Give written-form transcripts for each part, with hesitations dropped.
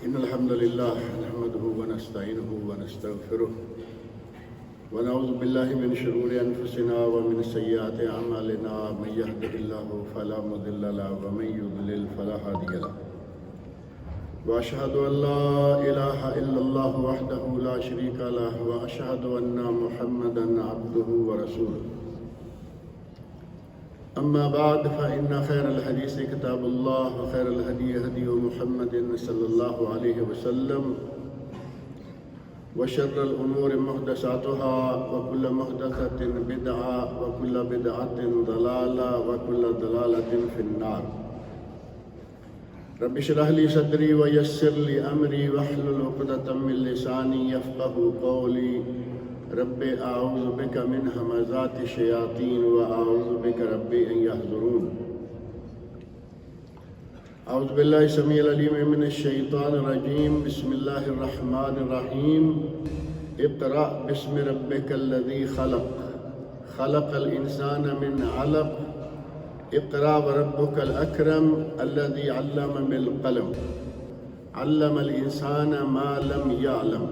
إن الحمد لله نحمده ونستعينه ونستغفره ونعوذ بالله من شرور أنفسنا ومن سيئات أعمالنا من يهده الله فلا مضل له ومن يضلل فلا هادي له وأشهد أن لا إله إلا الله وحده لا شريك له وأشهد أن محمدا عبده ورسوله أما بعد فإن خير الحديث كتاب الله وخير الهدي هدي محمد صلى الله عليه وسلم وشر الأمور محدثاتها وكل محدثة بدعة وكل بدعة ضلالة وكل ضلالة في النار رب اشرح لي صدري ويسر لي أمري واحلل عقدة من لساني يفقهوا قولي رب أعوذ بك من همزات الشياطين وأعوذ بك رب أن يحضرون أعوذ بالله السميع العليم من الشيطان الرجيم بسم الله الرحمن الرحيم اقرأ باسم ربك الذي خلق خلق الإنسان من علق اقرأ وربك الأكرم الذي علم بالقلم علم الإنسان ما لم يعلم.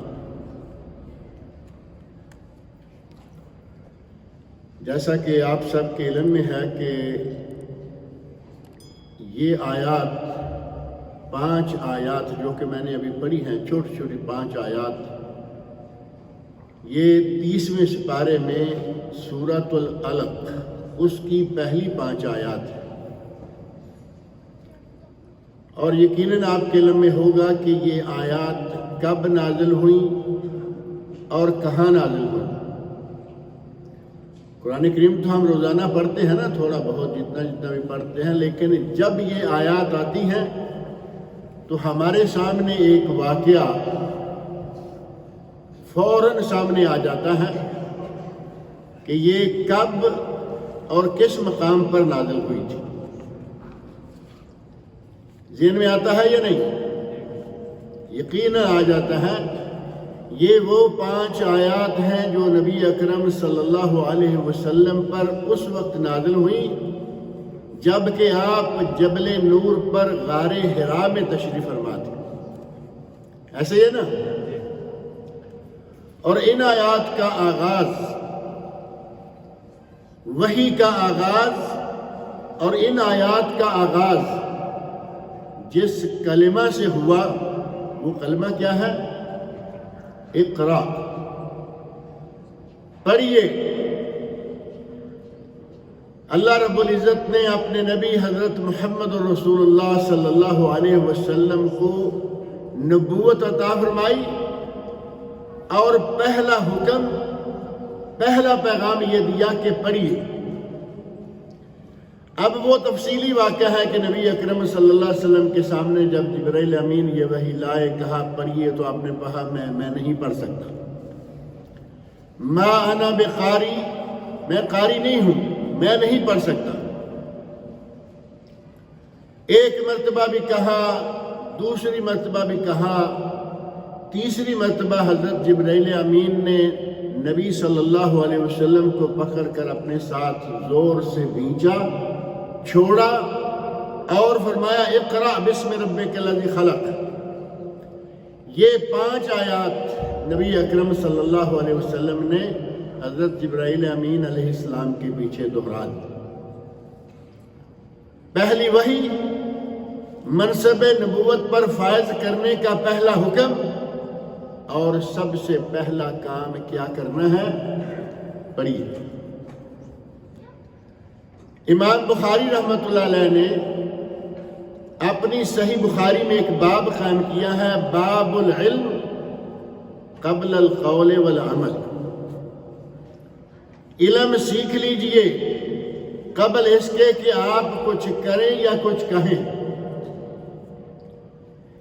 جیسا کہ آپ سب کے علم میں ہے کہ یہ آیات 5 آیات جو کہ میں نے ابھی پڑھی ہیں، چھوٹی چھوٹی 5 آیات، یہ 30ویں سپارے میں سورۃ العلق اس کی پہلی 5 آیات ہیں، اور یقیناً آپ کے علم میں ہوگا کہ یہ آیات کب نازل ہوئیں اور کہاں نازل ہوئیں. قرآن کریم تو ہم روزانہ پڑھتے ہیں نا، تھوڑا بہت جتنا بھی پڑھتے ہیں، لیکن جب یہ آیات آتی ہیں تو ہمارے سامنے ایک واقعہ فوراً سامنے آ جاتا ہے کہ یہ کب اور کس مقام پر نازل ہوئی تھی. ذہن میں آتا ہے یا نہیں؟ یقیناً آ جاتا ہے. یہ وہ 5 آیات ہیں جو نبی اکرم صلی اللہ علیہ وسلم پر اس وقت نازل ہوئیں جب کہ آپ جبل نور پر غار حرا میں تشریف فرما تھے. ایسے ہی ہے نا؟ اور ان آیات کا آغاز، وحی کا آغاز، اور ان آیات کا آغاز جس کلمہ سے ہوا وہ کلمہ کیا ہے؟ اقرا. پڑھیے. اللہ رب العزت نے اپنے نبی حضرت محمد رسول اللہ صلی اللہ علیہ وسلم کو نبوت عطا فرمائی، اور پہلا حکم، پہلا پیغام یہ دیا کہ پڑھیے. اب وہ تفصیلی واقعہ ہے کہ نبی اکرم صلی اللہ علیہ وسلم کے سامنے جب جبرائیل امین یہ وحی لائے، کہا پڑھیے، تو آپ نے کہا میں نہیں پڑھ سکتا. ما انا بقاری، میں قاری نہیں ہوں، میں نہیں پڑھ سکتا. ایک مرتبہ بھی کہا، دوسری مرتبہ بھی کہا، تیسری مرتبہ حضرت جبرائیل امین نے نبی صلی اللہ علیہ وسلم کو پکڑ کر اپنے ساتھ زور سے بھینچا، چھوڑا، اور فرمایا اقرأ بسم ربک الذی خلق. یہ 5 آیات نبی اکرم صلی اللہ علیہ وسلم نے حضرت جبرائیل امین علیہ السلام کے پیچھے دہرا دی. پہلی وحی، منصب نبوت پر فائز کرنے کا پہلا حکم، اور سب سے پہلا کام کیا کرنا ہے؟ پڑھیے. امام بخاری رحمۃ اللہ علیہ نے اپنی صحیح بخاری میں ایک باب قائم کیا ہے، باب العلم قبل القول والعمل. علم سیکھ لیجئے قبل اس کے کہ آپ کچھ کریں یا کچھ کہیں.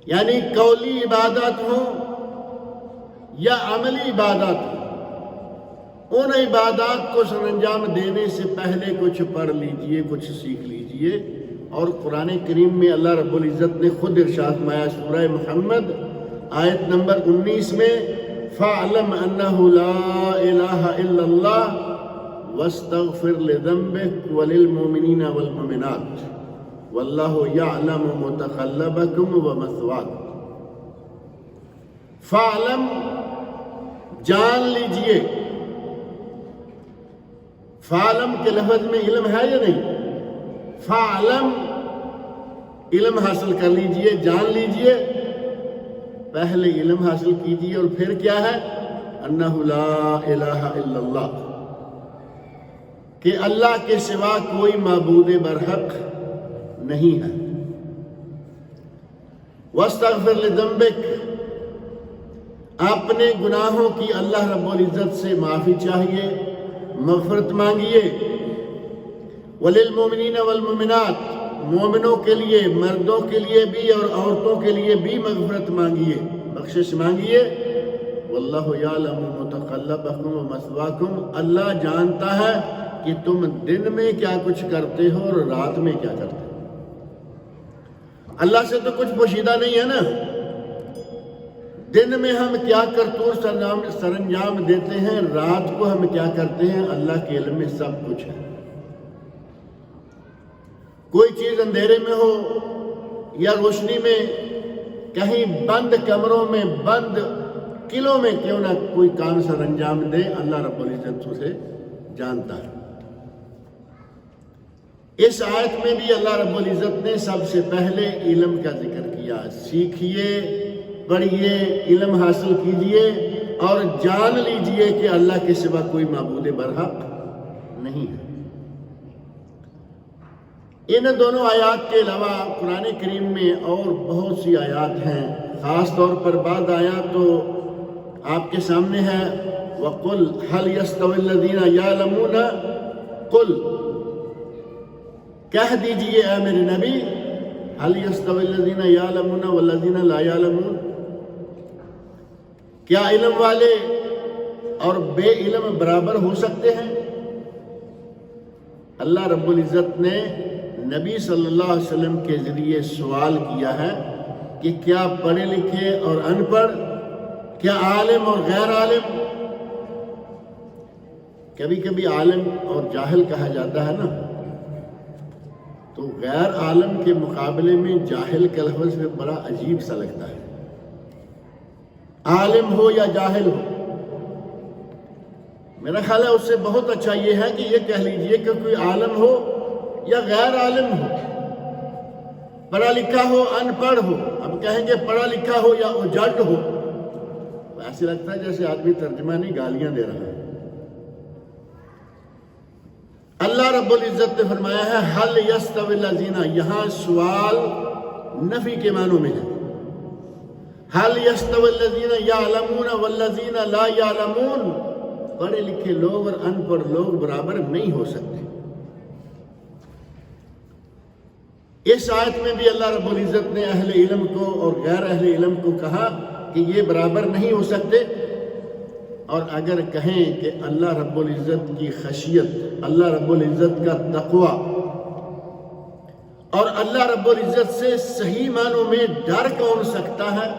یعنی قولی عبادات ہوں یا عملی عبادات ہوں، ان عبادات کو سر انجام دینے سے پہلے کچھ پڑھ لیجئے، کچھ سیکھ لیجئے. اور قرآن کریم میں اللہ رب العزت نے خود ارشاد فرمایا، سورہ محمد آیت نمبر 19 میں، فَاعْلَمْ أَنَّهُ لَا إِلَهَ إِلَّا اللَّهُ وَاسْتَغْفِرْ لِذَنبِكَ وَلِلْمُؤْمِنِينَ وَالْمُؤْمِنَاتِ وَاللَّهُ يَعْلَمُ مُتَقَلَّبَكُمْ وَمَثْوَاكُمْ. فعلم جان لیجئے، فعلم کے لفظ میں علم ہے یا نہیں؟ فعلم علم حاصل کر لیجئے، جان لیجئے، پہلے علم حاصل کیجئے اور پھر کیا ہے؟ انہ لا الہ الا اللہ، کہ اللہ کے سوا کوئی معبود برحق نہیں ہے۔ واستغفر لذنبک، اپنے گناہوں کی اللہ رب العزت سے معافی چاہیے، مغفرت مانگیے۔ وللمؤمنین والمؤمنات، مومنوں کے لیے، مردوں کے لیے بھی اور عورتوں کے لیے بھی مغفرت مانگیے، بخشش مانگیے۔ واللہ یعلم متقلبکم ومثواکم، اللہ جانتا ہے کہ تم دن میں کیا کچھ کرتے ہو اور رات میں کیا کرتے ہو۔ اللہ سے تو کچھ پوشیدہ نہیں ہے نا، دن میں ہم کیا کرتوت سر انجام دیتے ہیں، رات کو ہم کیا کرتے ہیں، اللہ کے علم میں سب کچھ ہے۔ کوئی چیز اندھیرے میں ہو یا روشنی میں، کہیں بند کمروں میں، بند قلعوں میں کیوں نہ کوئی کام سر انجام دے، اللہ رب العزت اسے جانتا ہے۔ اس آیت میں بھی اللہ رب العزت نے سب سے پہلے علم کا ذکر کیا۔ سیکھیے، پڑھیے، علم حاصل کیجئے اور جان لیجئے کہ اللہ کے سوا کوئی معبود برحق نہیں ہے۔ ان دونوں آیات کے علاوہ قرآن کریم میں اور بہت سی آیات ہیں، خاص طور پر بعض آیات تو آپ کے سامنے ہے۔ وَقُلْ هَلْ يَسْتَوِي الَّذِينَ يَعْلَمُونَ، قُلْ کہہ دیجئے اے میرے نبی، هَلْ يَسْتَوِي الَّذِينَ يَعْلَمُونَ وَالَّذِينَ لَا يَعْلَمُونَ، کیا علم والے اور بے علم برابر ہو سکتے ہیں؟ اللہ رب العزت نے نبی صلی اللہ علیہ وسلم کے ذریعے سوال کیا ہے کہ کیا پڑھے لکھے اور ان پڑھ، کیا عالم اور غیر عالم؟ کبھی کبھی عالم اور جاہل کہا جاتا ہے نا، تو غیر عالم کے مقابلے میں جاہل کا لفظ میں بڑا عجیب سا لگتا ہے۔ عالم ہو یا جاہل ہو، میرا خیال ہے اس سے بہت اچھا یہ ہے کہ یہ کہہ لیجئے کہ کوئی عالم ہو یا غیر عالم ہو، پڑھا لکھا ہو، ان پڑھ ہو۔ اب کہیں گے پڑھا لکھا ہو یا اجڑ ہو، ایسے لگتا ہے جیسے آدمی ترجمہ نہیں گالیاں دے رہا ہے۔ اللہ رب العزت نے فرمایا ہے حل یستوی الذین، یہاں سوال نفی کے معنوں میں ہے۔ حل یستوی الذین یعلمون والذین لا یعلمون، پڑھے لکھے لوگ اور ان پڑھ لوگ برابر نہیں ہو سکتے۔ اس آیت میں بھی اللہ رب العزت نے اہل علم کو اور غیر اہل علم کو کہا کہ یہ برابر نہیں ہو سکتے، اور اگر کہیں کہ اللہ رب العزت کی خشیت، اللہ رب العزت کا تقوی اور اللہ رب العزت سے صحیح معنوں میں ڈر کون سکتا ہے؟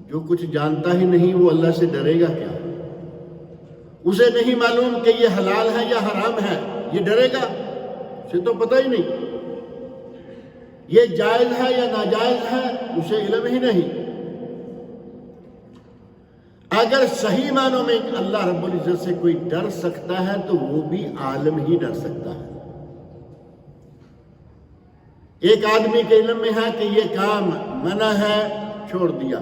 جو کچھ جانتا ہی نہیں وہ اللہ سے ڈرے گا کیا؟ اسے نہیں معلوم کہ یہ حلال ہے یا حرام ہے، یہ ڈرے گا؟ اسے تو پتہ ہی نہیں۔ یہ جائز ہے یا ناجائز ہے، اسے علم ہی نہیں۔ اگر صحیح معنوں میں اللہ رب العزت سے کوئی ڈر سکتا ہے تو وہ بھی عالم ہی ڈر سکتا ہے۔ ایک آدمی کے علم میں ہے کہ یہ کام منع ہے، چھوڑ دیا،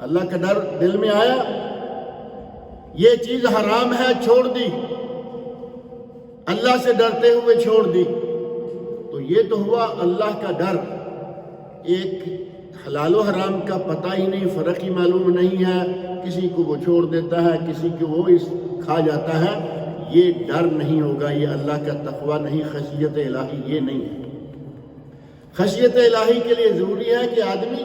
اللہ کا ڈر دل میں آیا۔ یہ چیز حرام ہے، چھوڑ دی، اللہ سے ڈرتے ہوئے چھوڑ دی، تو یہ تو ہوا اللہ کا ڈر۔ ایک حلال و حرام کا پتہ ہی نہیں، فرق ہی معلوم نہیں ہے، کسی کو وہ چھوڑ دیتا ہے، کسی کو وہ کھا جاتا ہے، یہ ڈر نہیں ہوگا، یہ اللہ کا تقوی نہیں، خشیت الہی یہ نہیں ہے۔ خشیت الہی کے لیے ضروری ہے کہ آدمی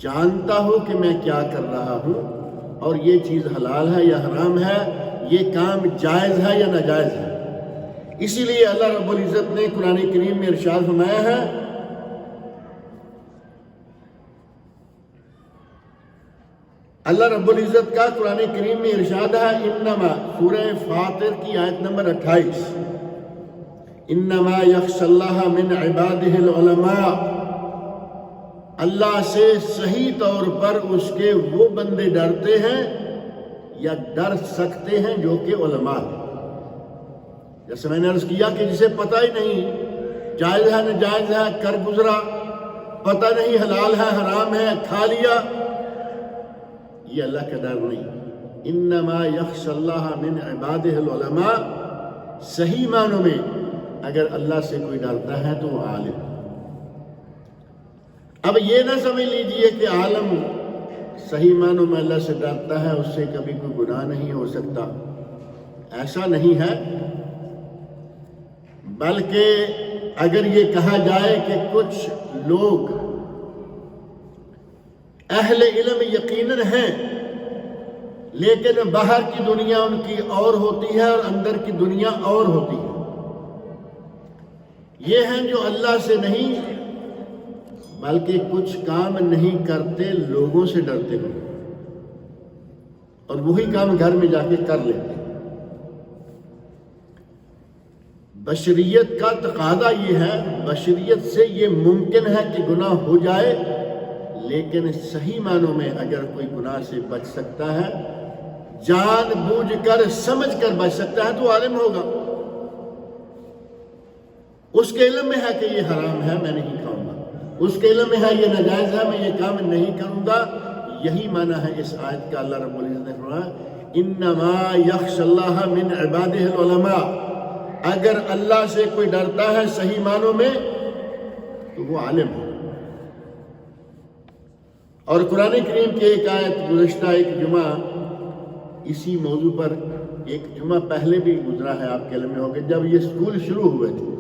جانتا ہو کہ میں کیا کر رہا ہوں اور یہ چیز حلال ہے یا حرام ہے، یہ کام جائز ہے یا ناجائز ہے۔ اسی لیے اللہ رب العزت نے قرآن کریم میں ارشاد فرمایا ہے، اللہ رب العزت کا قرآن کریم میں ارشاد ہے، انما، سورہ فاطر کی آیت نمبر 28، انما یخشی اللہ من عبادہ العلماء، اللہ سے صحیح طور پر اس کے وہ بندے ڈرتے ہیں یا ڈر سکتے ہیں جو کہ علماء ہیں. جیسے میں نے عرض کیا کہ جسے پتہ ہی نہیں جائز ہے ناجائز ہے کر گزرا، پتہ نہیں حلال ہے حرام ہے کھا لیا، یہ اللہ کا ڈر نہیں. انما یخشی اللہ من عبادہ العلماء، صحیح معنوں میں اگر اللہ سے کوئی ڈرتا ہے تو وہ عالم. اب یہ نہ سمجھ لیجئے کہ عالم صحیح معنوں میں اللہ سے ڈرتا ہے اس سے کبھی کوئی گناہ نہیں ہو سکتا، ایسا نہیں ہے. بلکہ اگر یہ کہا جائے کہ کچھ لوگ اہل علم یقیناً ہیں لیکن باہر کی دنیا ان کی اور ہوتی ہے اور اندر کی دنیا اور ہوتی ہے، یہ ہیں جو اللہ سے نہیں بلکہ کچھ کام نہیں کرتے لوگوں سے ڈرتے ہیں اور وہی کام گھر میں جا کے کر لیتے ہیں. بشریت کا تقاضا یہ ہے، بشریت سے یہ ممکن ہے کہ گناہ ہو جائے، لیکن صحیح معنوں میں اگر کوئی گناہ سے بچ سکتا ہے، جان بوجھ کر سمجھ کر بچ سکتا ہے تو عالم ہوگا. اس کے علم میں ہے کہ یہ حرام ہے میں نہیں کھاؤں گا، اس کے علم میں ہے یہ ناجائز ہے میں یہ کام نہیں کروں گا. یہی معنی ہے اس آیت کا. اللہ رب العزت نے فرمایا انما یخشی اللہ من عبادہ العلماء، اگر اللہ سے کوئی ڈرتا ہے صحیح معنوں میں تو وہ عالم ہے. اور قرآن کریم کی ایک آیت گزشتہ ایک جمعہ اسی موضوع پر، ایک جمعہ پہلے بھی گزرا ہے آپ کے علم میں ہوگا، جب یہ اسکول شروع ہوئے تھے.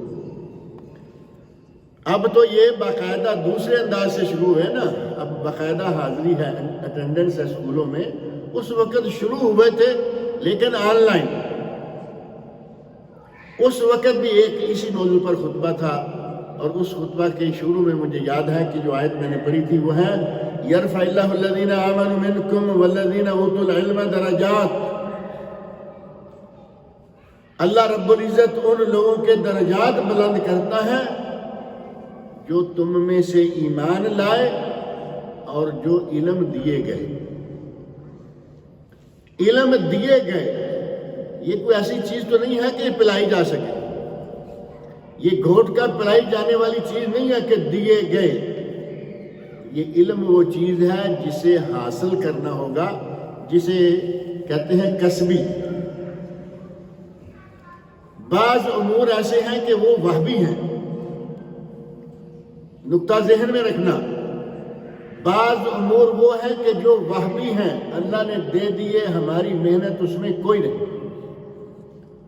اب تو یہ باقاعدہ دوسرے انداز سے شروع ہوئے نا، اب باقاعدہ حاضری ہے، اٹینڈنس ہے اسکولوں میں. اس وقت شروع ہوئے تھے لیکن آن لائن. اس وقت بھی ایک اسی موضوع پر خطبہ تھا اور اس خطبہ کے شروع میں مجھے یاد ہے کہ جو آیت میں نے پڑھی تھی وہ ہے یرفع اللہ الذین آمنوا منکم والذین اوتوا العلم درجات. اللہ رب العزت ان لوگوں کے درجات بلند کرتا ہے جو تم میں سے ایمان لائے اور جو علم دیے گئے. علم دیے گئے یہ کوئی ایسی چیز تو نہیں ہے کہ پلائی جا سکے، یہ گھونٹ کر پلائی جانے والی چیز نہیں ہے کہ دیے گئے. یہ علم وہ چیز ہے جسے حاصل کرنا ہوگا، جسے کہتے ہیں کسبی. بعض امور ایسے ہیں کہ وہ وہبی ہیں، نقطہ ذہن میں رکھنا. بعض امور وہ ہیں کہ جو وہبی ہیں، اللہ نے دے دیے، ہماری محنت اس میں کوئی نہیں.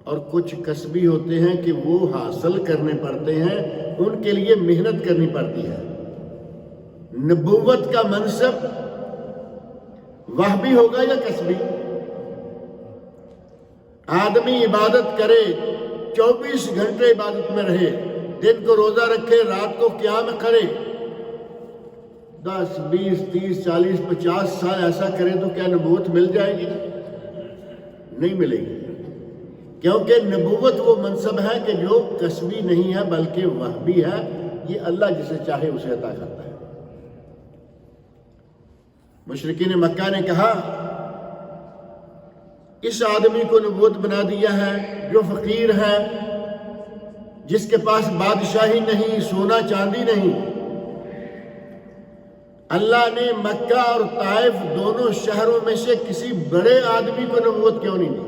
اور کچھ کسبی ہوتے ہیں کہ وہ حاصل کرنے پڑتے ہیں، ان کے لیے محنت کرنی پڑتی ہے. نبوت کا منصب وہبی ہوگا یا کسبی؟ آدمی عبادت کرے، 24 گھنٹے عبادت میں رہے، دن کو روزہ رکھے، رات کو قیام کرے، 10 20 30 40 50 سال ایسا کرے تو کیا نبوت مل جائے گی؟ نہیں ملے گی. کیونکہ نبوت وہ منصب ہے کہ جو کسبی نہیں ہے بلکہ وہبی ہے. یہ اللہ جسے چاہے اسے عطا کرتا ہے. مشرکین مکہ نے کہا اس آدمی کو نبوت بنا دیا ہے جو فقیر ہے، جس کے پاس بادشاہی نہیں، سونا چاندی نہیں. اللہ نے مکہ اور طائف دونوں شہروں میں سے کسی بڑے آدمی کو نبوت کیوں نہیں دی؟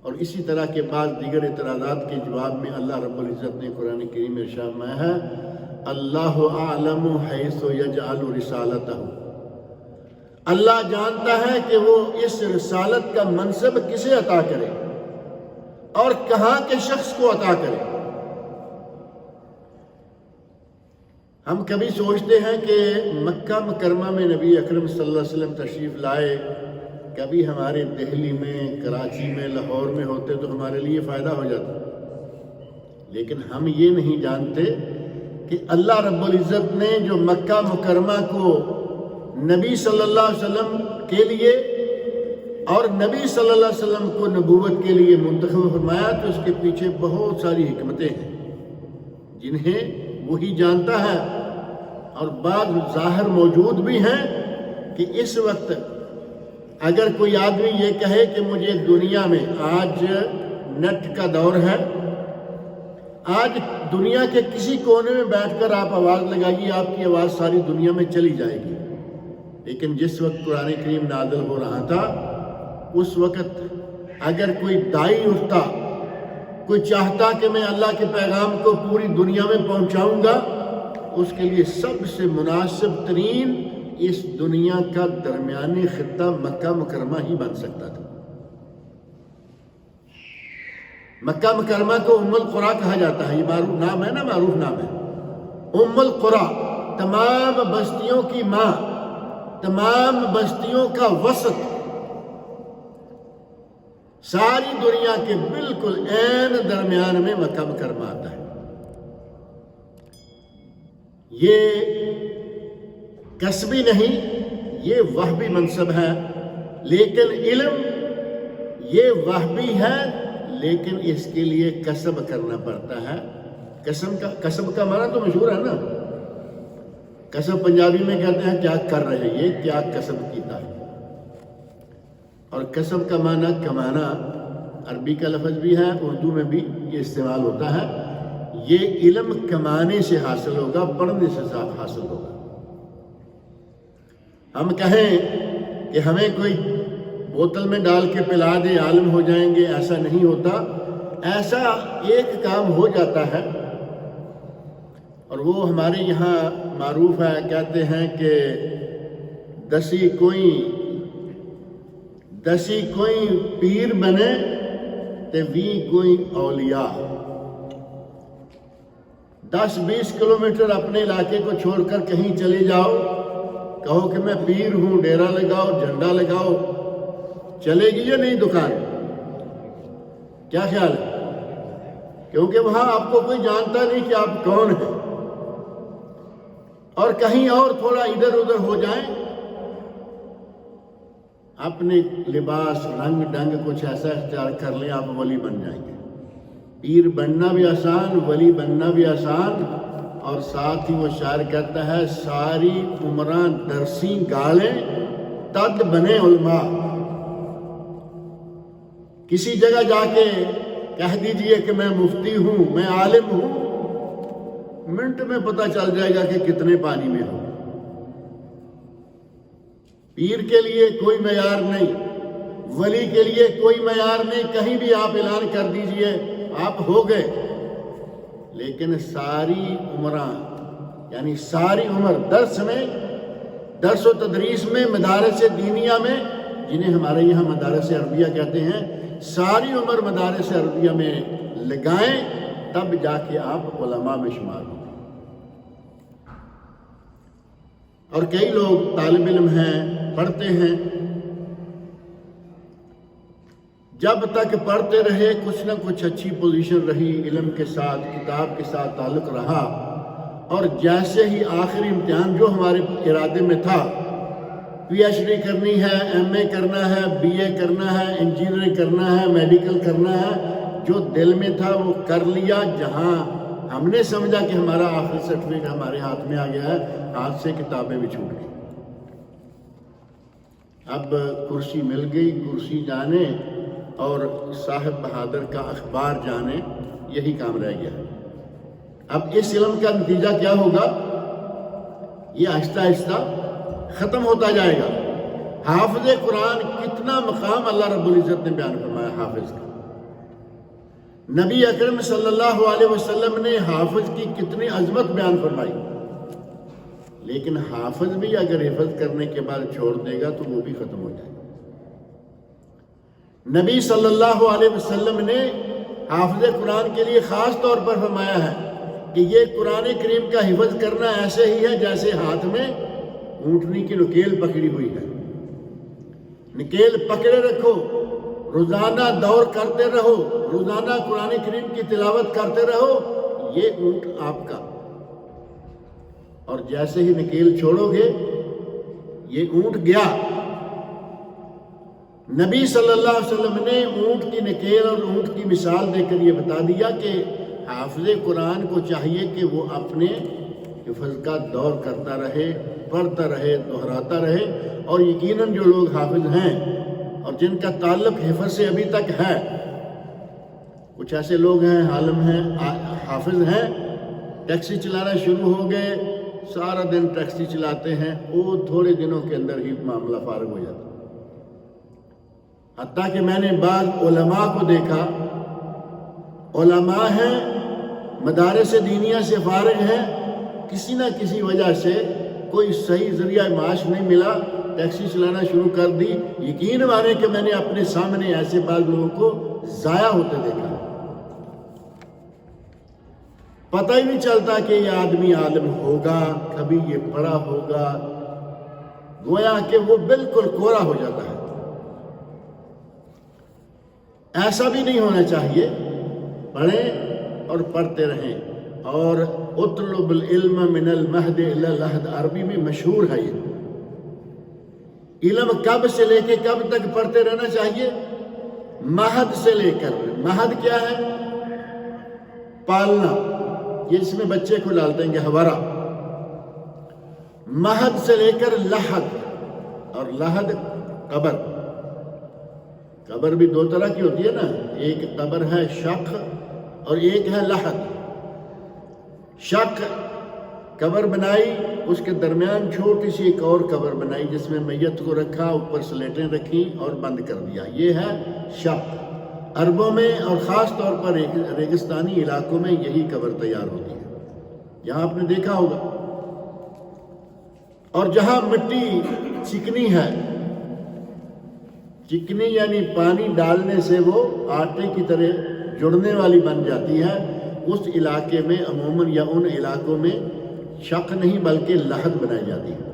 اور اسی طرح کے بعض دیگر اعتراضات کے جواب میں اللہ رب العزت نے قرآن کریم میں ارشاد فرمایا ہے اللہ اعلم حیث یجعل رسالتہ. اللہ جانتا ہے کہ وہ اس رسالت کا منصب کسے عطا کرے اور کہاں کے شخص کو عطا کرے. ہم کبھی سوچتے ہیں کہ مکہ مکرمہ میں نبی اکرم صلی اللہ علیہ وسلم تشریف لائے، کبھی ہمارے دہلی میں، کراچی میں، لاہور میں ہوتے تو ہمارے لیے فائدہ ہو جاتا. لیکن ہم یہ نہیں جانتے کہ اللہ رب العزت نے جو مکہ مکرمہ کو نبی صلی اللہ علیہ وسلم کے لیے اور نبی صلی اللہ علیہ وسلم کو نبوت کے لیے منتخب فرمایا، تو اس کے پیچھے بہت ساری حکمتیں ہیں جنہیں وہی جانتا ہے اور بعض ظاہر موجود بھی ہیں کہ اس وقت اگر کوئی آدمی یہ کہے کہ مجھے دنیا میں آج نیٹ کا دور ہے، آج دنیا کے کسی کونے میں بیٹھ کر آپ آواز لگائیے، آپ کی آواز ساری دنیا میں چلی جائے گی۔ لیکن جس وقت قرآن کریم نازل ہو رہا تھا اس وقت اگر کوئی داعی اٹھتا، کوئی چاہتا کہ میں اللہ کے پیغام کو پوری دنیا میں پہنچاؤں گا، اس کے لیے سب سے مناسب ترین اس دنیا کا درمیانی خطہ مکہ مکرمہ ہی بن سکتا تھا۔ مکہ مکرمہ کو ام القریٰ کہا جاتا ہے، یہ معروف نام ہے نا، معروف نام ہے ام القریٰ، تمام بستیوں کی ماں، تمام بستیوں کا وسط، ساری دنیا کے بالکل عین درمیان میں مکہ مکرمہ آتا ہے۔ یہ کسبی نہیں، یہ وہبی منصب ہے، لیکن علم یہ وہبی ہے، لیکن اس کے لیے کسب کرنا پڑتا ہے۔ کسب کا معنی تو مشہور ہے نا، کسب پنجابی میں کہتے ہیں کیا کر رہے، یہ کیا کسب کیتا ہے، اور کسب کا معنی کمانا، عربی کا لفظ بھی ہے، اردو میں بھی یہ استعمال ہوتا ہے۔ یہ علم کمانے سے حاصل ہوگا، پڑھنے سے حاصل ہوگا۔ ہم کہیں کہ ہمیں کوئی بوتل میں ڈال کے پلا دے عالم ہو جائیں گے، ایسا نہیں ہوتا۔ ایسا ایک کام ہو جاتا ہے، اور وہ ہمارے یہاں معروف ہے، کہتے ہیں کہ دسی کوئی پیر بنے تے 20 کوئی اولیاء۔ 10-20 کلومیٹر اپنے علاقے کو چھوڑ کر کہیں چلے جاؤ، کہو کہ میں پیر ہوں، ڈیرا لگاؤ، جھنڈا لگاؤ، چلے گی یا نہیں دکان؟ کیا خیال ہے؟ کیونکہ وہاں آپ کو کوئی جانتا نہیں کہ آپ کون ہیں۔ اور کہیں اور تھوڑا ادھر ادھر ہو جائیں، اپنے لباس رنگ ڈنگ کچھ ایسا اختیار کر لیں، آپ ولی بن جائیں گے۔ پیر بننا بھی آسان، ولی بننا بھی آسان، اور ساتھ ہی وہ شاعر کہتا ہے ساری عمراں درسی گالیں تد بنے علماء۔ کسی جگہ جا کے کہہ دیجئے کہ میں مفتی ہوں، میں عالم ہوں، منٹ میں پتہ چل جائے گا کہ کتنے پانی میں ہوں۔ پیر کے لیے کوئی معیار نہیں، ولی کے لیے کوئی معیار نہیں، کہیں بھی آپ اعلان کر دیجئے آپ ہو گئے۔ لیکن ساری عمراں، یعنی ساری عمر درس و تدریس میں، مدارس دینیہ میں، جنہیں ہمارے یہاں مدارس عربیہ کہتے ہیں، ساری عمر مدارس عربیہ میں لگائیں، تب جا کے آپ علماء میں شمار ہوں۔ اور کئی لوگ طالب علم ہیں، پڑھتے ہیں، جب تک پڑھتے رہے کچھ نہ کچھ اچھی پوزیشن رہی، علم کے ساتھ، کتاب کے ساتھ تعلق رہا، اور جیسے ہی آخری امتحان جو ہمارے ارادے میں تھا، پی ایچ ڈی کرنی ہے، ایم اے کرنا ہے، بی اے کرنا ہے، انجینئرنگ کرنا ہے، میڈیکل کرنا ہے، جو دل میں تھا وہ کر لیا۔ جہاں ہم نے سمجھا کہ ہمارا آخری سرٹیفکیٹ ہمارے ہاتھ میں آ گیا ہے، ہاتھ سے کتابیں بھی چھوٹ گئی۔ اب کرسی مل گئی، کرسی جانے اور صاحب بہادر کا اخبار جانے، یہی کام رہ گیا۔ اب اس علم کا نتیجہ کیا ہوگا؟ یہ آہستہ آہستہ ختم ہوتا جائے گا۔ حافظ قرآن کتنا مقام اللہ رب العزت نے بیان فرمایا حافظ کا۔ نبی اکرم صلی اللہ علیہ وسلم نے حافظ کی کتنی عظمت بیان فرمائی، لیکن حافظ بھی اگر حفظ کرنے کے بعد چھوڑ دے گا تو وہ بھی ختم ہو جائے گا۔ نبی صلی اللہ علیہ وسلم نے حافظ قرآن کے لیے خاص طور پر فرمایا ہے کہ یہ قرآن کریم کا حفظ کرنا ایسے ہی ہے جیسے ہاتھ میں اونٹنی کی نکیل پکڑی ہوئی ہے۔ نکیل پکڑے رکھو، روزانہ دور کرتے رہو، روزانہ قرآن کریم کی تلاوت کرتے رہو، یہ اونٹ آپ کا۔ اور جیسے ہی نکیل چھوڑو گے یہ اونٹ گیا۔ نبی صلی اللہ علیہ وسلم نے اونٹ کی نکیل اور اونٹ کی مثال دے کر یہ بتا دیا کہ حافظ قرآن کو چاہیے کہ وہ اپنے حفظ کا دور کرتا رہے، پڑھتا رہے، دہراتا رہے، اور یقیناً جو لوگ حافظ ہیں اور جن کا تعلق حفظ سے ابھی تک ہے، کچھ ایسے لوگ ہیں عالم ہیں حافظ ہیں، ٹیکسی چلانا شروع ہو گئے، سارا دن ٹیکسی چلاتے ہیں، وہ تھوڑے دنوں کے اندر ہی معاملہ فارغ ہو جاتا ہے۔ حتیٰ کہ میں نے بعض علماء کو دیکھا، علماء ہیں، مدارس دینیہ سے فارغ ہیں، کسی نہ کسی وجہ سے کوئی صحیح ذریعہ معاش نہیں ملا، ٹیکسی چلانا شروع کر دی۔ یقین مانے کہ میں نے اپنے سامنے ایسے بعض لوگوں کو ضائع ہوتے دیکھا، پتہ ہی نہیں چلتا کہ یہ آدمی عالم ہوگا، کبھی یہ پڑھا ہوگا، گویا کہ وہ بالکل کورا ہو جاتا ہے۔ ایسا بھی نہیں ہونا چاہیے، پڑھیں اور پڑھتے رہیں۔ اور اطلب العلم من المہد الی اللحد عربی میں مشہور ہے یہ۔ علم کب سے لے کے کب تک پڑھتے رہنا چاہیے؟ مہد سے لے کر، مہد کیا ہے؟ پالنا، یہ اس میں بچے کو ڈالتے ہیں گہورا۔ مہد سے لے کر لحد، اور لحد قبر۔ قبر بھی دو طرح کی ہوتی ہے نا، ایک قبر ہے شق اور ایک ہے لحد۔ شق قبر بنائی، اس کے درمیان چھوٹی سی ایک اور قبر بنائی جس میں میت کو رکھا، اوپر سلیٹیں رکھیں اور بند کر دیا، یہ ہے شق۔ عربوں میں اور خاص طور پر ریگستانی علاقوں میں یہی قبر تیار ہوتی ہے، یہاں آپ نے دیکھا ہوگا۔ اور جہاں مٹی چکنی ہے، چکنی یعنی پانی ڈالنے سے وہ آٹے کی طرح جڑنے والی بن جاتی ہے، اس علاقے میں عموماً یا ان علاقوں میں شق نہیں بلکہ لحد بنائی جاتی ہے۔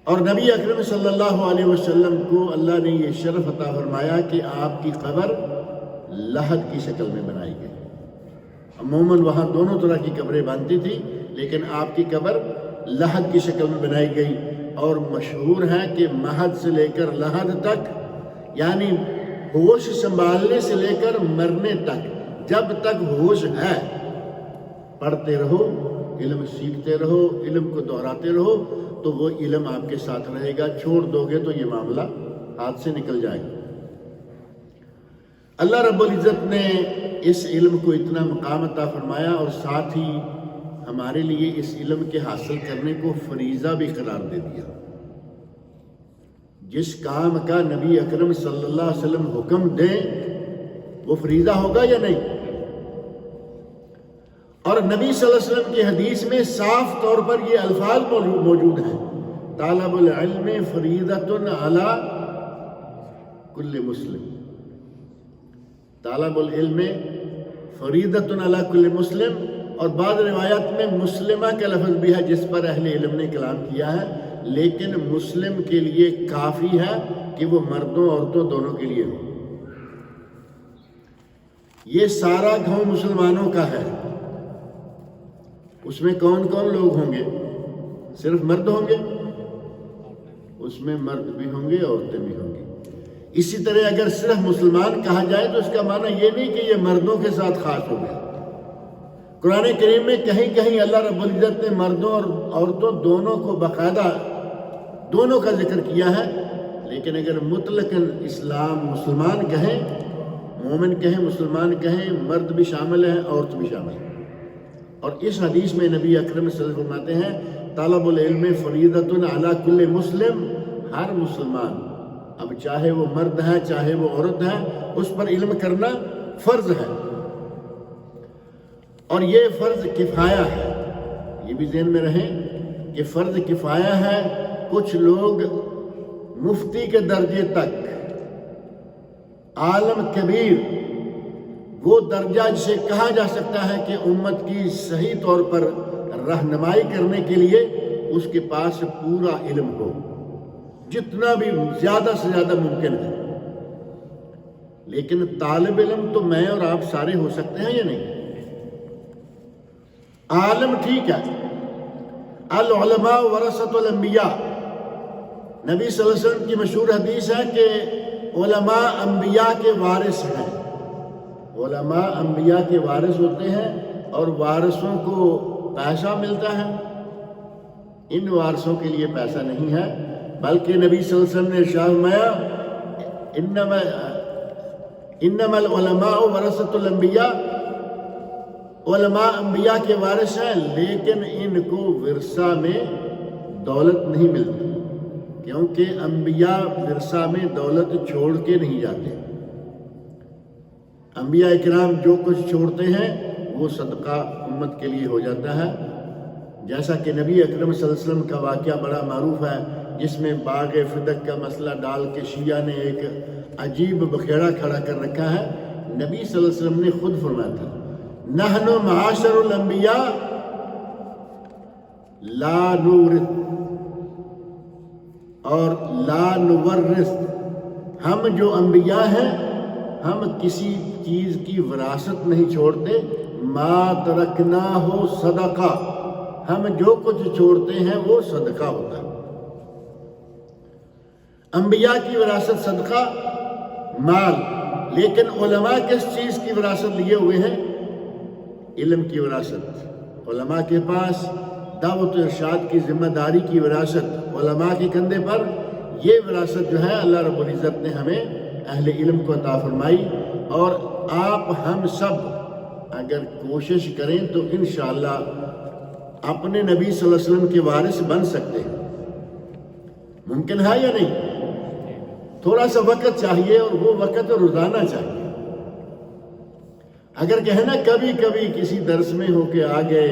اور نبی اکرم صلی اللہ علیہ وسلم کو اللہ نے یہ شرف عطا فرمایا کہ آپ کی قبر لحد کی شکل میں بنائی گئی۔ عموماً وہاں دونوں طرح کی قبریں بنتی تھی، لیکن آپ کی قبر لحد کی شکل میں بنائی گئی۔ اور مشہور ہے کہ مہد سے لے کر لحد تک، یعنی ہوش سنبھالنے سے لے کر مرنے تک، جب تک ہوش ہے پڑھتے رہو، علم سیکھتے رہو، علم کو دہراتے رہو، تو وہ علم آپ کے ساتھ رہے گا۔ چھوڑ دو گے تو یہ معاملہ ہاتھ سے نکل جائے گا۔ اللہ رب العزت نے اس علم کو اتنا مقام عطا فرمایا، اور ساتھ ہی ہمارے لیے اس علم کے حاصل کرنے کو فریضہ بھی قرار دے دیا۔ جس کام کا نبی اکرم صلی اللہ علیہ وسلم حکم دیں وہ فریضہ ہوگا یا نہیں؟ اور نبی صلی اللہ علیہ وسلم کی حدیث میں صاف طور پر یہ الفاظ موجود ہیں، طالب العلم فریضۃ علی کل مسلم۔ طالب العلم فریضۃ علی کل مسلم، اور بعض روایات میں مسلمہ کا لفظ بھی ہے جس پر اہل علم نے کلام کیا ہے، لیکن مسلم کے لیے کافی ہے کہ وہ مردوں عورتوں دونوں کے لیے ہو۔ یہ سارا گاؤں مسلمانوں کا ہے، اس میں کون کون لوگ ہوں گے؟ صرف مرد ہوں گے؟ اس میں مرد بھی ہوں گے، عورتیں بھی ہوں گی۔ اسی طرح اگر صرف مسلمان کہا جائے تو اس کا معنی یہ نہیں کہ یہ مردوں کے ساتھ خاص ہو گیا۔ قرآن کریم میں کہیں کہیں اللہ رب العزت نے مردوں اور عورتوں دونوں کو باقاعدہ دونوں کا ذکر کیا ہے، لیکن اگر مطلقاً اسلام مسلمان کہیں، مومن کہیں، مسلمان کہیں، مرد بھی شامل ہیں، عورت بھی شامل ہیں۔ اور اس حدیث میں نبی اکرم صلی اللہ علیہ وسلم فرماتے ہیں طالب العلم فریضۃ علی کل مسلم، ہر مسلمان، اب چاہے وہ مرد ہے چاہے وہ عورت ہے، اس پر علم کرنا فرض ہے۔ اور یہ فرض کفایہ ہے، یہ بھی ذہن میں رہیں کہ فرض کفایہ ہے۔ کچھ لوگ مفتی کے درجے تک، عالم کبیر، وہ درجہ جسے کہا جا سکتا ہے کہ امت کی صحیح طور پر رہنمائی کرنے کے لیے اس کے پاس پورا علم ہو، جتنا بھی زیادہ سے زیادہ ممکن ہے۔ لیکن طالب علم تو میں اور آپ سارے ہو سکتے ہیں یا نہیں؟ عالم ٹھیک ہے، العلماء ورثۃ الانبیاء، نبی صلی اللہ علیہ وسلم کی مشہور حدیث ہے کہ علماء انبیاء کے وارث ہیں۔ علماء انبیاء کے وارث ہوتے ہیں، اور وارثوں کو پیسہ ملتا ہے، ان وارثوں کے لیے پیسہ نہیں ہے، بلکہ نبی صلی اللہ علیہ وسلم نے ارشاد فرمایا انما العلماء ورثۃ الانبیاء، علماء انبیاء کے وارث ہیں، لیکن ان کو ورثہ میں دولت نہیں ملتی، کیونکہ انبیاء ورثہ میں دولت چھوڑ کے نہیں جاتے۔ انبیاء اکرام جو کچھ چھوڑتے ہیں وہ صدقہ امت کے لیے ہو جاتا ہے، جیسا کہ نبی اکرم صلی اللہ علیہ وسلم کا واقعہ بڑا معروف ہے، جس میں باغ فدق کا مسئلہ ڈال کے شیعہ نے ایک عجیب بکھیڑا کھڑا کر رکھا ہے۔ نبی صلی اللہ علیہ وسلم نے خود فرمایا تھا، نحن معاشر الانبیاء لا نورث اور لا نورث، ہم جو انبیاء ہیں ہم کسی چیز کی وراثت نہیں چھوڑتے، ما ترکناہ صدقہ، ہم جو کچھ چھوڑتے ہیں وہ صدقہ ہوتا ہے۔ انبیاء کی وراثت صدقہ مال، لیکن علماء کس چیز کی وراثت لیے ہوئے ہیں؟ علم کی وراثت۔ علماء کے پاس دعوت و ارشاد کی ذمہ داری کی وراثت، علماء کے کندھے پر یہ وراثت جو ہے اللہ رب العزت نے ہمیں اہل علم کو عطا فرمائی، اور آپ ہم سب اگر کوشش کریں تو انشاءاللہ اپنے نبی صلی اللہ علیہ وسلم کے وارث بن سکتے ہیں۔ ممکن ہے یا نہیں؟ تھوڑا سا وقت چاہیے، اور وہ وقت روزانہ چاہیے۔ اگر کہنا کبھی کبھی کسی درس میں ہو کے آ گئے،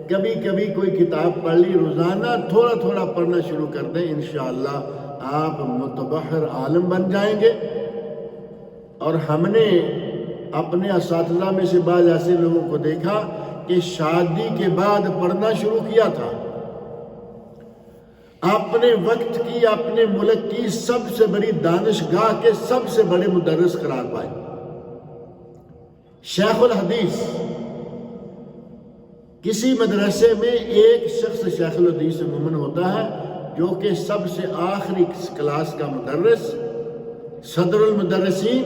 کبھی کبھی کوئی کتاب پڑھ لی، روزانہ تھوڑا تھوڑا پڑھنا شروع کر دیں، انشاءاللہ آپ متبحر عالم بن جائیں گے۔ اور ہم نے اپنے اساتذہ میں سے بعض ایسے لوگوں کو دیکھا کہ شادی کے بعد پڑھنا شروع کیا تھا، اپنے وقت کی، اپنے ملک کی سب سے بڑی دانشگاہ کے سب سے بڑے مدرس قرار پائے، شیخ الحدیث۔ کسی مدرسے میں ایک شخص شیخ الحدیث عموماً ہوتا ہے، جو کہ سب سے آخری کلاس کا مدرس، صدر المدرسین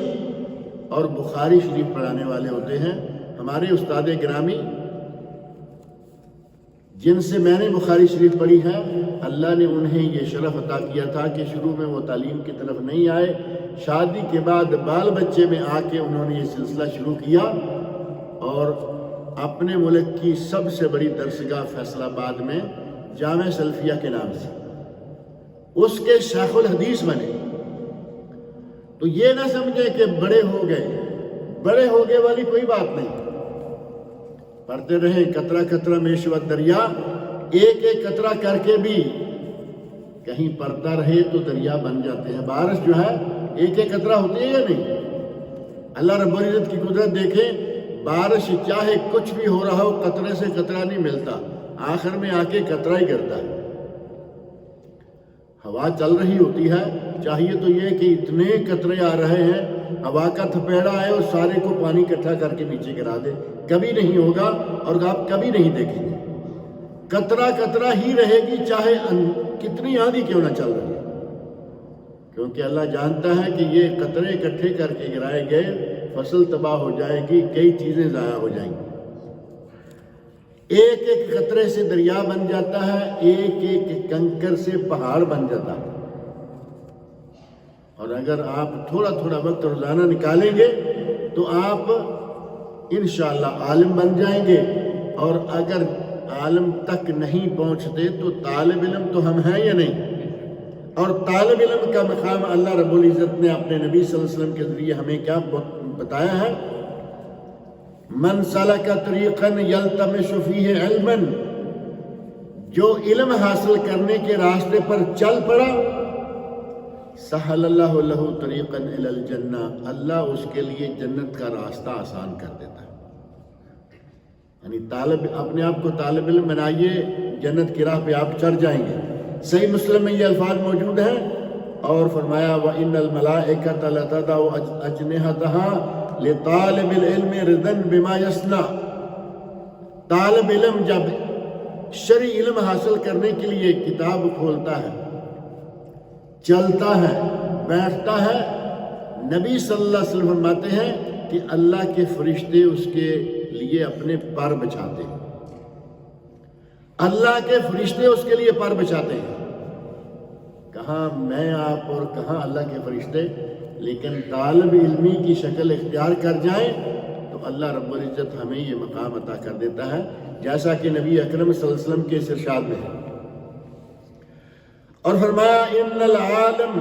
اور بخاری شریف پڑھانے والے ہوتے ہیں۔ ہمارے استاد گرامی جن سے میں نے بخاری شریف پڑھی ہے، اللہ نے انہیں یہ شرف عطا کیا تھا کہ شروع میں وہ تعلیم کی طرف نہیں آئے، شادی کے بعد بال بچے میں آ کے انہوں نے یہ سلسلہ شروع کیا، اور اپنے ملک کی سب سے بڑی درسگاہ فیصل آباد میں جامع سلفیہ کے نام سے اس کے شیخ الحدیث بنے۔ تو یہ نہ سمجھے کہ بڑے ہو گئے والی کوئی بات نہیں، پڑھتے رہیں، قطرہ قطرہ میں شوت دریا، ایک ایک قطرہ کر کے بھی کہیں پڑھتا رہے تو دریا بن جاتے ہیں۔ بارش جو ہے ایک ایک قطرہ ہوتی ہے یا نہیں؟ اللہ رب العزت کی قدرت دیکھیں، بارش چاہے کچھ بھی ہو رہا ہو، قطرے سے قطرہ نہیں ملتا، آخر میں آ کے قطرہ ہی گرتا ہے۔ ہوا چل رہی ہوتی ہے، چاہیے تو یہ کہ اتنے قطرے آ رہے ہیں، ہوا کا تھپیڑا آئے اور سارے کو پانی اکٹھا کر کے نیچے گرا دے، کبھی نہیں ہوگا، اور آپ کبھی نہیں دیکھیں گے۔ قطرہ قطرہ ہی رہے گی، چاہے کتنی آندھی کیوں نہ چل رہی ہے، کیونکہ اللہ جانتا ہے کہ یہ قطرے اکٹھے کر کے گرائے گئے، فصل تباہ ہو جائے گی، کئی چیزیں ضائع ہو جائیں گی۔ ایک ایک قطرے سے دریا بن جاتا ہے، ایک ایک کنکر سے پہاڑ بن جاتا ہے۔ اور اگر آپ تھوڑا تھوڑا وقت روزانہ نکالیں گے تو آپ انشاءاللہ عالم بن جائیں گے، اور اگر عالم تک نہیں پہنچتے تو طالب علم تو ہم ہیں یا نہیں؟ اور طالب علم کا مقام اللہ رب العزت نے اپنے نبی صلی اللہ علیہ وسلم کے ذریعے ہمیں کیا بتایا ہے؟ من سلک طریقا یلتمس فیہ علما، جو علم حاصل کرنے کے راستے پر چل پڑا، سہل اللہ لہ طریقا الی الجنہ، اللہ اس کے لیے جنت کا راستہ آسان کر دیتا ہے۔ یعنی اپنے آپ کو طالب علم بنائیے، جنت کی راہ پہ آپ چڑھ جائیں گے۔ صحیح مسلم میں یہ الفاظ موجود ہیں، اور فرمایا وَإِنَّ الْمَلَائِكَةَ لَتَضَعُ أَجْنِحَتَهَا لِطَالِبِ الْعِلْمِ رِضًا بِمَا يَصْنَعُ۔ طالب علم جب شرعی علم حاصل کرنے کے لیے کتاب کھولتا ہے، چلتا ہے، بیٹھتا ہے، نبی صلی اللہ علیہ وسلم فرماتے ہیں کہ اللہ کے فرشتے اس کے لیے اپنے پر بچھاتے ہیں، اللہ کے فرشتے اس کے لیے پر بچاتے ہیں. کہاں میں آپ اور کہاں اللہ کے فرشتے. لیکن طالب علمی کی شکل اختیار کر جائیں تو اللہ رب العزت ہمیں یہ مقام عطا کر دیتا ہے، جیسا کہ نبی اکرم صلی اللہ علیہ وسلم کے ارشاد میں ہے. اور فرمایا ان العالم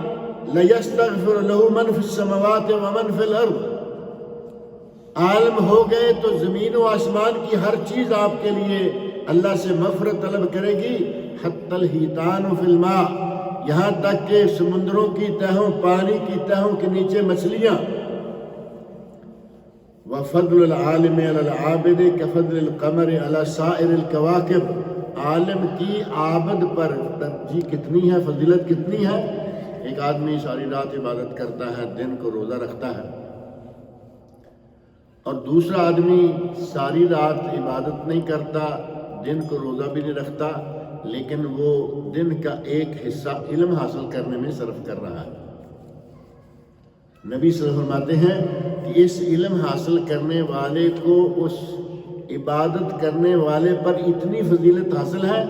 لیستغفر له من فی السماوات ومن فی الارض. عالم ہو گئے تو زمین و آسمان کی ہر چیز آپ کے لیے اللہ سے مغفرت طلب کرے گی. حتی الحیتان فی الماء، یہاں تک کہ سمندروں کی تہوں، پانی کی تہوں کے نیچے مچھلیاں. وفضل العالم علی العابد کفضل القمر علی سائر الکواکب. عالم کی عابد پر ترجیح کتنی ہے، فضیلت کتنی ہے. ایک آدمی ساری رات عبادت کرتا ہے، دن کو روزہ رکھتا ہے، اور دوسرا آدمی ساری رات عبادت نہیں کرتا، دن کو روزہ بھی نہیں رکھتا، لیکن وہ دن کا ایک حصہ علم حاصل کرنے میں صرف کر رہا ہے. نبی صلی اللہ علیہ وسلم فرماتے ہیں کہ اس علم حاصل کرنے والے کو اس عبادت کرنے والے پر اتنی فضیلت حاصل ہے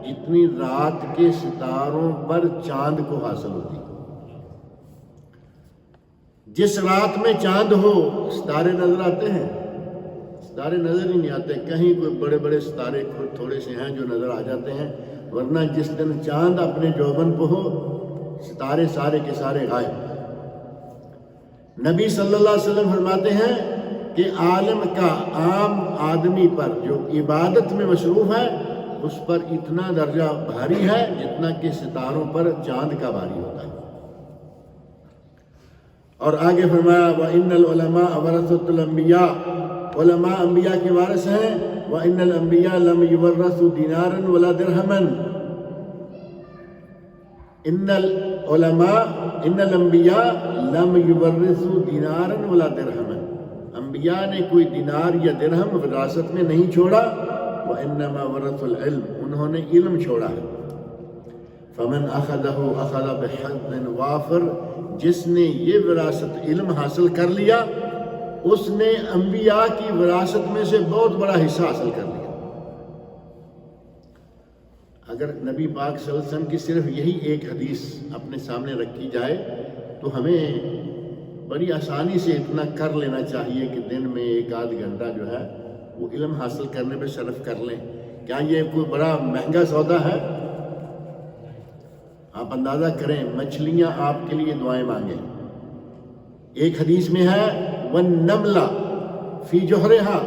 جتنی رات کے ستاروں پر چاند کو حاصل ہوتی. جس رات میں چاند ہو ستارے نظر آتے ہیں؟ ستارے نظر ہی نہیں آتے. کہیں کوئی بڑے بڑے ستارے تھوڑے سے ہیں جو نظر آ جاتے ہیں، ورنہ جس دن چاند اپنے جوبن پہ ہو ستارے سارے کے سارے غائب. نبی صلی اللہ علیہ وسلم فرماتے ہیں کہ عالم کا عام آدمی پر جو عبادت میں مصروف ہے اس پر اتنا درجہ بھاری ہے جتنا کہ ستاروں پر چاند کا بھاری ہوتا ہے. اور آگے فرمایا وَإِنَّ الْعُلَمَاءَ وَرَثَةُ الْأَنْبِيَاءِ، علماء انبیاء کے وارث ہیں. وَإِنَّ الْأَنْبِيَاءَ لَمْ يُوَرَّثُوا دِينَارًا وَلَا دِرْهَمًا. ان الانبیاء لم یورثوا دینارا ولا درہما. انبیاء نے کوئی دینار یا درہم وراثت میں نہیں چھوڑا. وانما ورثوا العلم، انہوں نے علم چھوڑا ہے. فمن اخذہ اخذ بحظ وافر، جس نے یہ وراثت علم حاصل کر لیا اس نے انبیاء کی وراثت میں سے بہت بڑا حصہ حاصل کر لیا. اگر نبی پاک صلی اللہ علیہ وسلم کی صرف یہی ایک حدیث اپنے سامنے رکھی جائے تو ہمیں بڑی آسانی سے اتنا کر لینا چاہیے کہ دن میں 1-8 گھنٹہ جو ہے وہ علم حاصل کرنے پہ صرف کر لیں. کیا یہ کوئی بڑا مہنگا سودا ہے؟ آپ اندازہ کریں، مچھلیاں آپ کے لیے دعائیں مانگیں. ایک حدیث میں ہے وَالنَّمْلَ فِي جُحْرِهَا،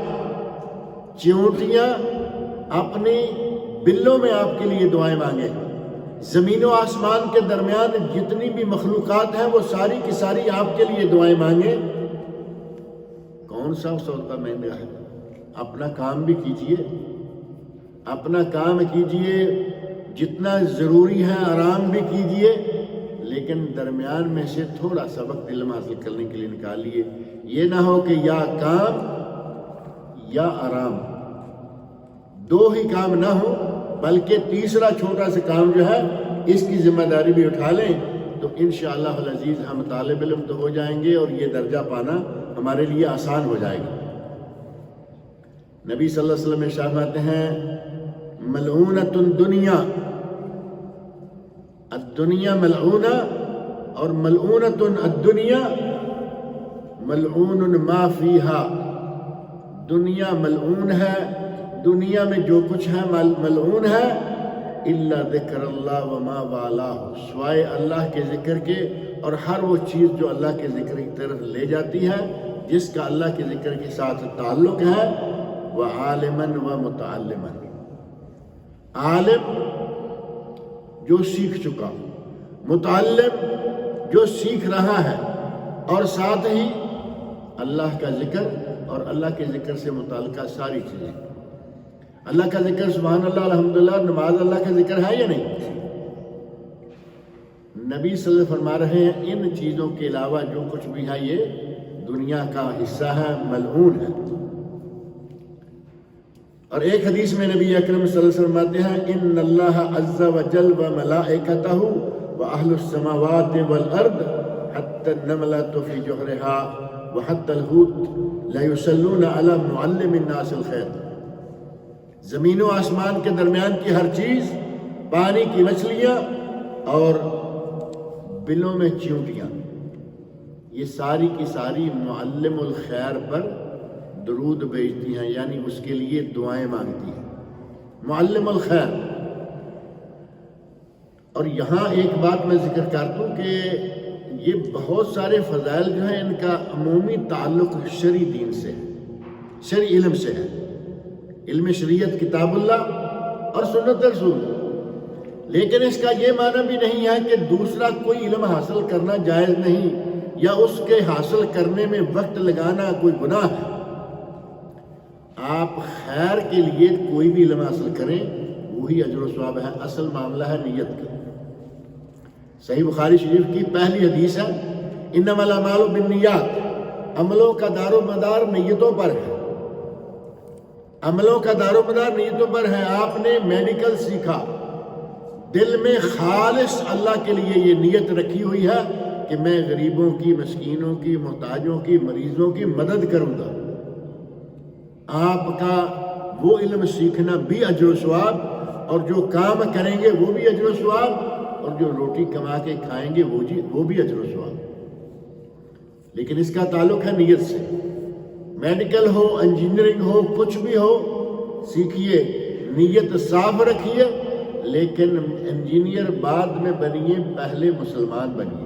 چیونٹیاں اپنی بلوں میں آپ کے لیے دعائیں مانگیں. زمین و آسمان کے درمیان جتنی بھی مخلوقات ہیں وہ ساری کی ساری آپ کے لیے دعائیں مانگیں. کون سا سودا مہنگا ہے؟ اپنا کام بھی کیجئے، اپنا کام کیجئے، جتنا ضروری ہے آرام بھی کیجئے، لیکن درمیان میں سے تھوڑا سا وقت علم حاصل کرنے کے لیے نکالیے. یہ نہ ہو کہ یا کام یا آرام، دو ہی کام نہ ہو، بلکہ تیسرا چھوٹا سا کام جو ہے اس کی ذمہ داری بھی اٹھا لیں تو انشاءاللہ العزیز ہم طالب علم تو ہو جائیں گے اور یہ درجہ پانا ہمارے لیے آسان ہو جائے گا. نبی صلی اللہ علیہ وسلم ارشاد فرماتے ہیں ملعونۃ الدنیا، الدنیا ملعونہ، اور ملعونۃ الدنیا ملعون ما فیہا، دنیا ملعون ہے، دنیا میں جو کچھ ہے ملعون ہے. الا ذکر اللہ وما والاہ، سوائے اللہ کے ذکر کے اور ہر وہ چیز جو اللہ کے ذکر کی طرف لے جاتی ہے، جس کا اللہ کے ذکر کے ساتھ تعلق ہے. وعالما ومتعلما، عالم جو سیکھ چکا، متعلم جو سیکھ رہا ہے، اور ساتھ ہی اللہ کا ذکر اور اللہ کے ذکر سے متعلقہ ساری چیزیں. اللہ کا ذکر سبحان اللہ الحمدللہ، نماز اللہ کا ذکر ہے یا نہیں؟ نبی صلی اللہ علیہ وسلم فرما رہے ہیں ان چیزوں کے علاوہ جو کچھ بھی ہے یہ دنیا کا حصہ ہے، ملعون ہے. اور ایک حدیث میں نبی اکرم صلی اللہ علیہ وسلم فرماتے ہیں ان اللہ عز وجل وملائکتہ واہل السماوات والارض حتی النملۃ فی جحرها وحتی الحوت لا یصلون علی معلم الناس الخیر. زمین و آسمان کے درمیان کی ہر چیز، پانی کی مچھلیاں اور بلوں میں چیونٹیاں، یہ ساری کی ساری معلم الخیر پر درود بھیجتی ہیں، یعنی اس کے لیے دعائیں مانگتی ہیں، معلم الخیر۔ اور یہاں ایک بات میں ذکر کر دوں کہ یہ بہت سارے فضائل جو ہیں ان کا عمومی تعلق شرعی دین سے ہے، شرعی علم سے ہے، علم شریعت کتاب اللہ اور سنت رسول۔ لیکن اس کا یہ معنی بھی نہیں ہے کہ دوسرا کوئی علم حاصل کرنا جائز نہیں یا اس کے حاصل کرنے میں وقت لگانا کوئی گناہ ہے۔ آپ خیر کے لیے کوئی بھی علم حاصل کریں وہی اجر و ثواب ہے، اصل معاملہ ہے نیت کا۔ صحیح بخاری شریف کی پہلی حدیث ہے انما الاعمال بالنیات، عملوں کا دار و مدار نیتوں پر ہے، عملوں کا دار و مدار نیتوں پر ہے۔ آپ نے میڈیکل سیکھا، دل میں خالص اللہ کے لیے یہ نیت رکھی ہوئی ہے کہ میں غریبوں کی، مسکینوں کی، محتاجوں کی، مریضوں کی مدد کروں گا، آپ کا وہ علم سیکھنا بھی اجر و ثواب، اور جو کام کریں گے وہ بھی اجر و ثواب، اور جو روٹی کما کے کھائیں گے وہ بھی اجر و ثواب۔ لیکن اس کا تعلق ہے نیت سے۔ میڈیکل ہو، انجینئرنگ ہو، کچھ بھی ہو، سیکھیے، نیت صاف رکھیے، لیکن انجینئر بعد میں بنیے، پہلے مسلمان بنیے۔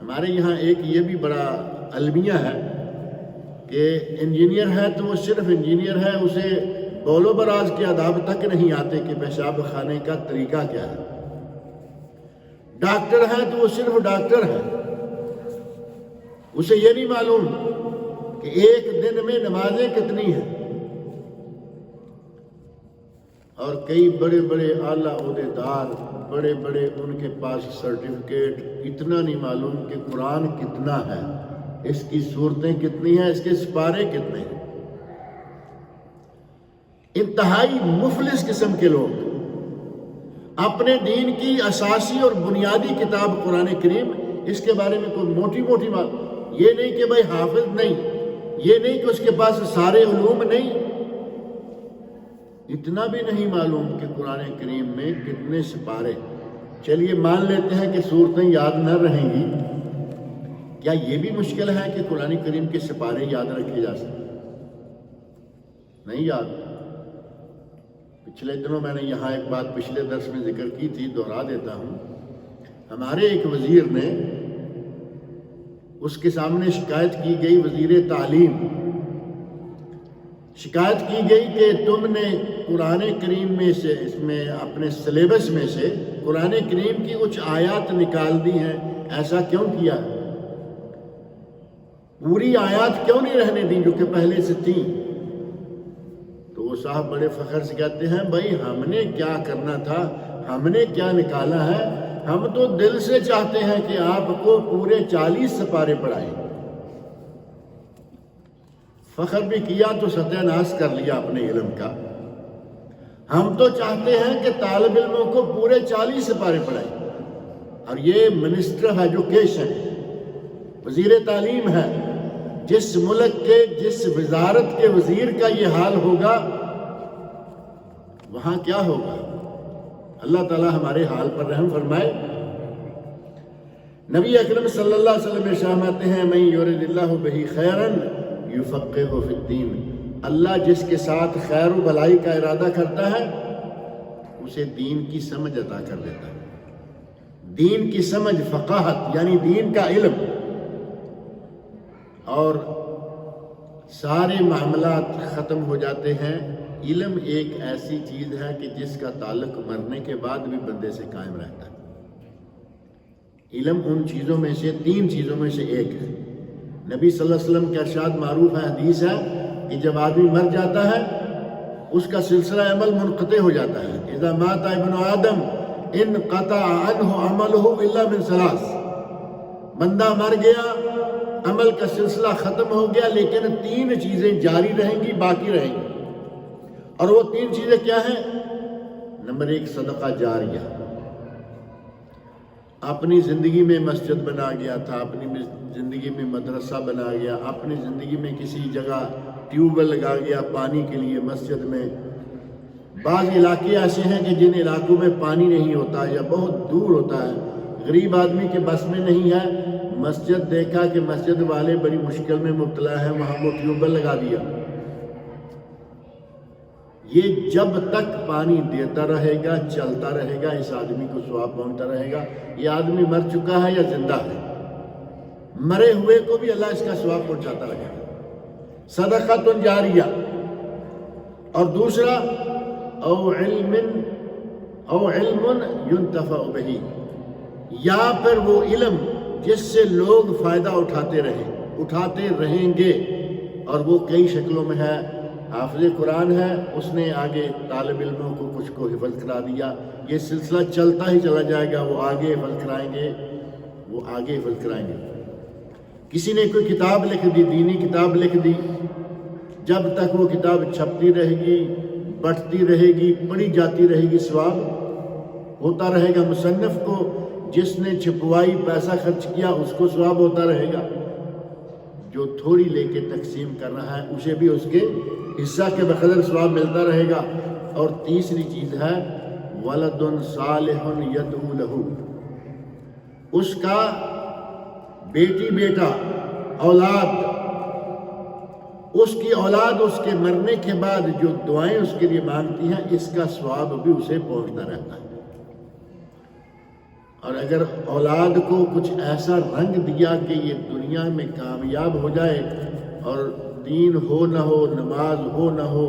ہمارے یہاں ایک یہ بھی بڑا المیہ ہے کہ انجینئر ہے تو وہ صرف انجینئر ہے، اسے بول و براز کے آداب تک نہیں آتے کہ پیشاب خانے کا طریقہ کیا ہے۔ ڈاکٹر ہے تو وہ صرف ڈاکٹر ہے، اسے یہ نہیں معلوم کہ ایک دن میں نمازیں کتنی ہیں۔ اور کئی بڑے بڑے اعلیٰ عہدیدار، بڑے بڑے ان کے پاس سرٹیفکیٹ، اتنا نہیں معلوم کہ قرآن کتنا ہے، اس کی صورتیں کتنی ہیں، اس کے سپارے کتنے ہیں۔ انتہائی مفلس قسم کے لوگ اپنے دین کی اساسی اور بنیادی کتاب قرآن کریم، اس کے بارے میں کوئی موٹی موٹی بات، یہ نہیں کہ بھائی حافظ نہیں، یہ نہیں کہ اس کے پاس سارے علوم نہیں، اتنا بھی نہیں معلوم کہ قرآن کریم میں کتنے سپارے۔ چلیے مان لیتے ہیں کہ صورتیں یاد نہ رہیں گی، کیا یہ بھی مشکل ہے کہ قرآن کریم کے سپارے یاد رکھے جا سکیں؟ نہیں یاد۔ پچھلے دنوں میں نے یہاں ایک بات پچھلے درس میں ذکر کی تھی، دوہرا دیتا ہوں۔ ہمارے ایک وزیر نے، اس کے سامنے شکایت کی گئی، وزیر تعلیم، شکایت کی گئی کہ تم نے قرآن کریم میں سے، اس میں اپنے سلیبس میں سے قرآن کریم کی کچھ آیات نکال دی ہیں، ایسا کیوں کیا؟ پوری آیات کیوں نہیں رہنے دیں جو کہ پہلے سے تھیں؟ تو وہ صاحب بڑے فخر سے کہتے ہیں بھائی ہم نے کیا کرنا تھا، ہم نے کیا نکالا ہے، ہم تو دل سے چاہتے ہیں کہ آپ کو پورے 40 سپارے پڑھائیں۔ فخر بھی کیا تو ستیہ ناش کر لیا اپنے علم کا۔ ہم تو چاہتے ہیں کہ طالب علموں کو پورے 40 سپارے پڑھائیں، اور یہ منسٹر آف ایجوکیشن، وزیر تعلیم ہے، جس ملک کے، جس وزارت کے وزیر کا یہ حال ہوگا وہاں کیا ہوگا؟ اللہ تعالی ہمارے حال پر رحم فرمائے۔ نبی اکرم صلی اللہ علیہ وسلم فرماتے ہیں من یرد اللہ بہ خیرا یفقہہ فی الدین، اللہ جس کے ساتھ خیر و بھلائی کا ارادہ کرتا ہے اسے دین کی سمجھ عطا کر دیتا ہے۔ دین کی سمجھ، فقاہت، یعنی دین کا علم، اور سارے معاملات ختم ہو جاتے ہیں۔ علم ایک ایسی چیز ہے کہ جس کا تعلق مرنے کے بعد بھی بندے سے قائم رہتا ہے۔ علم ان چیزوں میں سے، 3 چیزوں میں سے ایک ہے۔ نبی صلی اللہ علیہ وسلم کا ارشاد معروف ہے، حدیث ہے کہ جب آدمی مر جاتا ہے اس کا سلسلہ عمل منقطع ہو جاتا ہے۔ اذا مات ابن آدم انقطع عنہ عملہ الا من 3، بندہ مر گیا، عمل کا سلسلہ ختم ہو گیا، لیکن 3 چیزیں جاری رہیں گی، باقی رہیں گی۔ اور وہ 3 چیزیں کیا ہیں؟ نمبر 1 صدقہ جاریہ، اپنی زندگی میں مسجد بنا گیا تھا، اپنی زندگی میں مدرسہ بنا گیا، اپنی زندگی میں کسی جگہ ٹیوب ویل لگا گیا پانی کے لیے مسجد میں۔ بعض علاقے ایسے ہیں کہ جن علاقوں میں پانی نہیں ہوتا یا بہت دور ہوتا ہے، غریب آدمی کے بس میں نہیں ہے، مسجد دیکھا کہ مسجد والے بڑی مشکل میں مبتلا ہیں، وہاں وہ ٹیوب ویل لگا دیا۔ یہ جب تک پانی دیتا رہے گا، چلتا رہے گا، اس آدمی کو ثواب پہنچتا رہے گا۔ یہ آدمی مر چکا ہے یا زندہ ہے، مرے ہوئے کو بھی اللہ اس کا ثواب پہنچاتا رہے گا۔ صدقۃ جاریہ۔ اور دوسرا او علم ينتفع بہ، یا پھر وہ علم جس سے لوگ فائدہ اٹھاتے رہیں گے، اور وہ کئی شکلوں میں ہے۔ حافظ قرآن ہے، اس نے آگے طالب علموں کو کچھ کو حفظ کرا دیا، یہ سلسلہ چلتا ہی چلا جائے گا، وہ آگے حفظ کرائیں گے۔ کسی نے کوئی کتاب لکھ دی، دینی کتاب لکھ دی، جب تک وہ کتاب چھپتی رہے گی، بٹتی رہے گی، پڑھی جاتی رہے گی، ثواب ہوتا رہے گا۔ مصنف کو جس نے چھپوائی، پیسہ خرچ کیا، اس کو ثواب ہوتا رہے گا۔ جو تھوڑی لے کے تقسیم کر رہا ہے اسے بھی اس کے حصہ کے بقدر ثواب ملتا رہے گا۔ اور تیسری چیز ہے ولد صالح یدعو لہ، اس کا بیٹی بیٹا اولاد، اس کی اولاد اس کے مرنے کے بعد جو دعائیں اس کے لیے مانگتی ہیں، اس کا ثواب بھی اسے پہنچتا رہتا ہے۔ اور اگر اولاد کو کچھ ایسا رنگ دیا کہ یہ دنیا میں کامیاب ہو جائے، اور دین ہو نہ ہو، نماز ہو نہ ہو،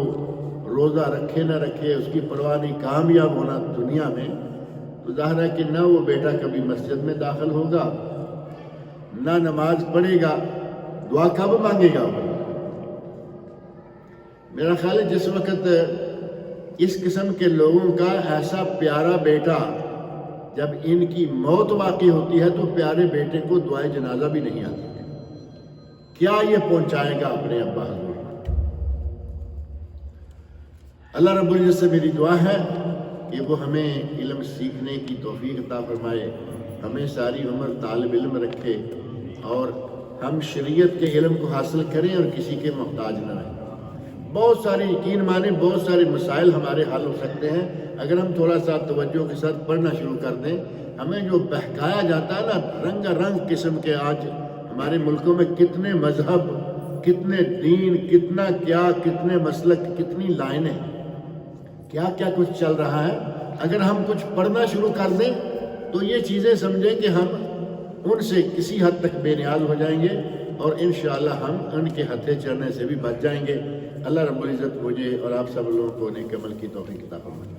روزہ رکھے نہ رکھے، اس کی پرواہ نہیں، کامیاب ہونا دنیا میں، تو ظاہر ہے کہ نہ وہ بیٹا کبھی مسجد میں داخل ہوگا، نہ نماز پڑھے گا، دعا کب مانگے گا وہ؟ میرا خیال ہے جس وقت اس قسم کے لوگوں کا ایسا پیارا بیٹا، جب ان کی موت واقع ہوتی ہے تو پیارے بیٹے کو دعائے جنازہ بھی نہیں آتی، کیا یہ پہنچائے گا اپنے ابا حضور؟ اللہ رب العزت سے میری دعا ہے کہ وہ ہمیں علم سیکھنے کی توفیق عطا فرمائے، ہمیں ساری عمر طالب علم رکھے، اور ہم شریعت کے علم کو حاصل کریں اور کسی کے محتاج نہ رہیں۔ بہت سارے، یقین مانیں، بہت سارے مسائل ہمارے حل ہو سکتے ہیں اگر ہم تھوڑا سا توجہ کے ساتھ پڑھنا شروع کر دیں۔ ہمیں جو بہکایا جاتا ہے نا، رنگ رنگ قسم کے، آج ہمارے ملکوں میں کتنے مذہب، کتنے دین، کتنا کیا، کتنے مسلک، کتنی لائنیں، کیا کیا کچھ چل رہا ہے۔ اگر ہم کچھ پڑھنا شروع کر دیں تو یہ چیزیں سمجھیں کہ ہم ان سے کسی حد تک بے نیاز ہو جائیں گے، اور انشاءاللہ ہم ان کے ہتھے چڑھنے سے بھی بچ جائیں گے۔ اللہ رب العزت مجھے اور آپ سب لوگوں کو نیک عمل کی توفیق عطا فرمائے۔